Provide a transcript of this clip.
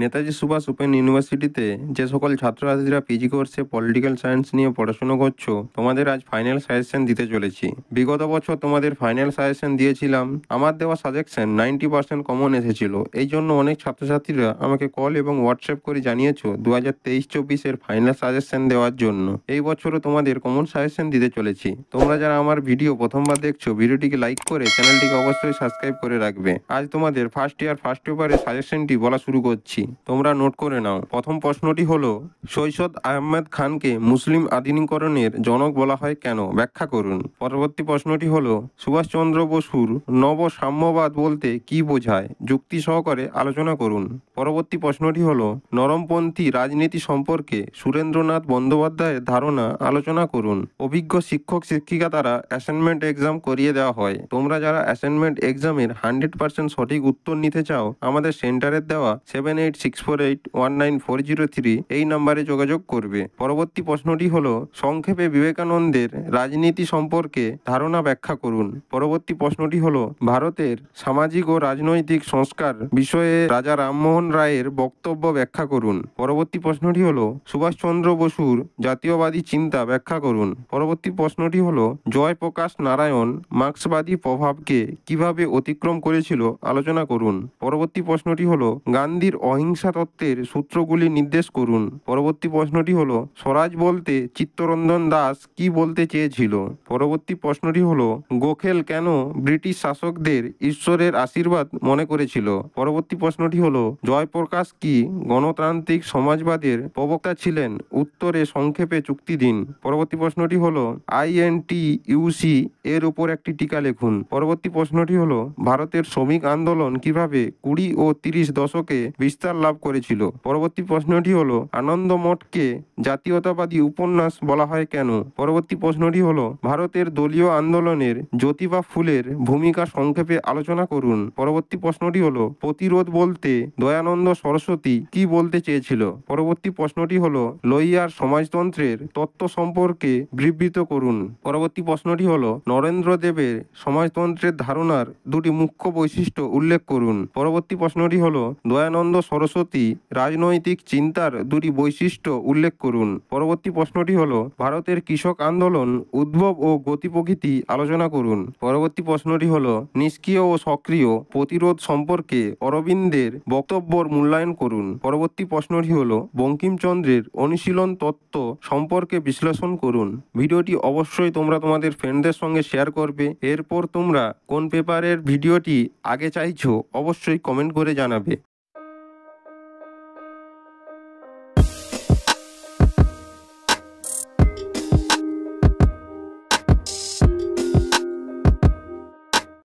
Netaji Subhash open ইউনিভার্সিটিতে যে সকল ছাত্রছাত্রীরা পিজি কোর্সে পলিটিক্যাল সায়েন্স নিয়ে পড়াশুনো করছো, তোমাদের আজ ফাইনাল সাজেশন দিতে চলেছি। বিগত বছর তোমাদের ফাইনাল সাজেশন দিয়েছিলাম, আমার দেওয়া সাজেশন 90% কমন এসেছিল। এই জন্য অনেক ছাত্রছাত্রীরা আমাকে কল এবং হোয়াটসঅ্যাপ করে জানিয়েছো 2023-24-এর ফাইনাল সাজেশন দেওয়ার জন্য। এই বছরও তোমাদের কমন সাজেশন দিতে চলেছি। তোমরা যারা আমার ভিডিও প্রথমবার দেখছো, ভিডিওটিকে লাইক করে চ্যানেলটিকে অবশ্যই সাবস্ক্রাইব করে রাখবে। আজ তোমাদের ফার্স্ট ইয়ার ফার্স্ট পেপারের সাজেশনটি বলা শুরু করছি, তোমরা নোট করে নাও। প্রথম প্রশ্নটি হলো, সৈয়দ আহমেদ খানকে মুসলিম আধুনিকরণের জনক বলা হয় কেন, ব্যাখ্যা করুন। পরবর্তী প্রশ্নটি হলো, সুভাষচন্দ্র বসুর নব সাম্যবাদ বলতে কি বোঝায়, যুক্তি সহকারে আলোচনা করুন। পরবর্তী প্রশ্নটি হলো, নরমপন্থী রাজনীতি সম্পর্কে সুরেন্দ্রনাথ বন্দ্যোপাধ্যায়ের ধারণা আলোচনা করুন। অভিজ্ঞ শিক্ষক শিক্ষিকা দ্বারা অ্যাসাইনমেন্ট এক্সাম করিয়ে দেওয়া হয়। তোমরা যারা অ্যাসাইনমেন্ট এক্সামের 100% সঠিক উত্তর নিতে চাও, আমাদের সেন্টারের দেওয়া 7864819403 এই নাম্বারে যোগাযোগ করবে। পরবর্তী প্রশ্নটি হলো, সংক্ষেপে বিবেকানন্দের রাজনীতি সম্পর্কে ধারণা ব্যাখ্যা করুন। পরবর্তী প্রশ্নটি হলো, ভারতের সামাজিক ও রাজনৈতিক সংস্কার বিষয়ে রাজা রামমোহন রায়ের বক্তব্য ব্যাখ্যা করুন। পরবর্তী প্রশ্নটি হলো, সুভাষচন্দ্র বসুর জাতীয়বাদী চিন্তা ব্যাখ্যা করুন। পরবর্তী প্রশ্নটি হলো, জয়প্রকাশ নারায়ণ মার্ক্সবাদী প্রভাবকে কিভাবে অতিক্রম করেছিল আলোচনা করুন। পরবর্তী প্রশ্নটি হলো, গান্ধীর অহিংসা তত্ত্বের সূত্রগুলি নির্দেশ করুন। পরবর্তী প্রশ্নটি হলো, স্বরাজ বলতে চিত্তরঞ্জন দাস কি বলতে চেয়েছিল। পরবর্তী প্রশ্নটি হলো, গোখেল কেন ব্রিটিশ শাসকদের ঈশ্বরের আশীর্বাদ মনে করেছিল। পরবর্তী প্রশ্নটি হলো, জয়প্রকাশ কি গণতান্ত্রিক সমাজবাদের প্রবক্তা ছিলেন, উত্তরে সংক্ষেপে যুক্তি দিন। পরবর্তী প্রশ্নটি হলো, INTUC এর উপর একটি টিকা লিখুন। পরবর্তী প্রশ্নটি হলো, ভারতের শ্রমিক আন্দোলন কিভাবে 20 ও 30 দশকে বিস্তার লাভ করেছিল। পরবর্তী প্রশ্নটি হলো, আনন্দমঠকে জাতীয়তাবাদী উপন্যাস বলা হয় কেন। পরবর্তী প্রশ্নটি হলো, ভারতের দলীয় আন্দোলনের জ্যোতিবা ফুলের ভূমিকা সংক্ষেপে আলোচনা করুন। পরবর্তী প্রশ্নটি হলো, প্রতিরোধ বলতে দয়ানন্দ সরস্বতী কি বলতে চেয়েছিল। পরবর্তী প্রশ্নটি হলো, লোহিয়ার সমাজতন্ত্রের তত্ত্ব সম্পর্কে বিবৃত করুন। পরবর্তী প্রশ্নটি হলো, নরেন্দ্র দেবের সমাজতন্ত্রের ধারণার দুটি মুখ্য বৈশিষ্ট্য উল্লেখ করুন। পরবর্তী প্রশ্নটি হলো, দয়ানন্দ সরস্বতী রাজনৈতিক চিন্তার দুটি বৈশিষ্ট্য উল্লেখ করুন। পরবর্তী প্রশ্নটি হলো, ভারতের কৃষক আন্দোলন উদ্ভব ও গতি প্রকৃতি আলোচনা করুন। পরবর্তী প্রশ্নটি হলো, নিষ্ক্রিয় ও সক্রিয় প্রতিরোধ সম্পর্কে অরবিন্দের বক্তব্যর মূল্যায়ন করুন। পরবর্তী প্রশ্নটি হলো, বঙ্কিমচন্দ্রের অনুশীলন তত্ত্ব সম্পর্কে বিশ্লেষণ করুন। ভিডিওটি অবশ্যই তোমরা তোমাদের ফ্রেন্ডদের সঙ্গে শেয়ার করবে। এরপর তোমরা কোন পেপারের ভিডিওটি আগে চাইছো অবশ্যই কমেন্ট করে জানাবে।